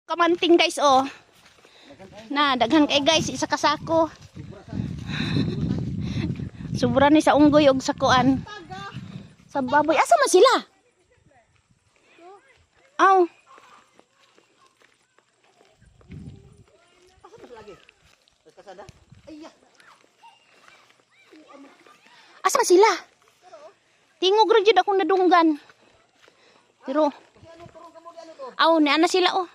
Kamanting guys oh. Na daghan kay guys isa ka sako. Sobra ni sa unggoy og sakuan. Sa baboy asa man sila? Aw. Asa man lagi? Kasada? Ayya. Asa man sila? Tingog ra jud akong nadunggan. Pero aw ni ana sila oh.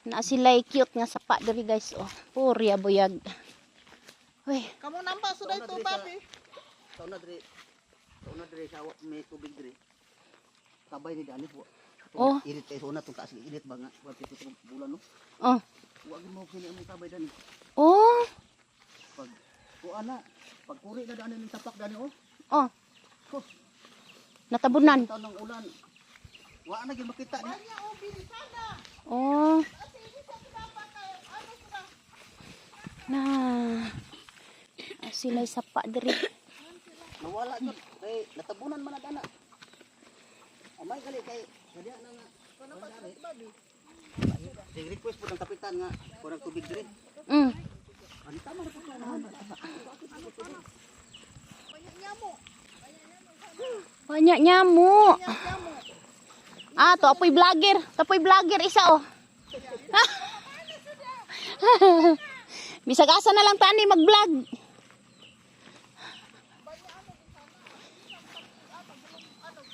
Na sila cute nga sapa diri guys oh. Purya buyag. Hoy, Kamu nampak sudah itu papi. Sauna diri sa may tubig diri. Sabay ni dani po. Oh. Irit kay sauna tong taas irit ba nga wa pito bulan no. oh. Wa gyud mo kini among sabay dani. Oh. Pag kuana, pag kuri na dani ning tapak dani oh. Oh, Huh, natabunan. taon ng ulan. Wa na gyud makita ni. Banyak ubi di sana. Oh. Kasi ini satu dapat kayak ano sudah. Sila sapa diri. Nawala gyud kay natabunan man na dana. Amay gali kay sadya na nga. Kenapa sudah babi? Dig request po ng kapitan nga kurang tubig diri. Mm. Ani tama ra po na. Banyak nyamuk. Banyak nyamuk. Banyak nyamuk. Ah, to apoy vlogger. Tapoy vlogger isa oh. Bisag asa na lang tani mag-vlog.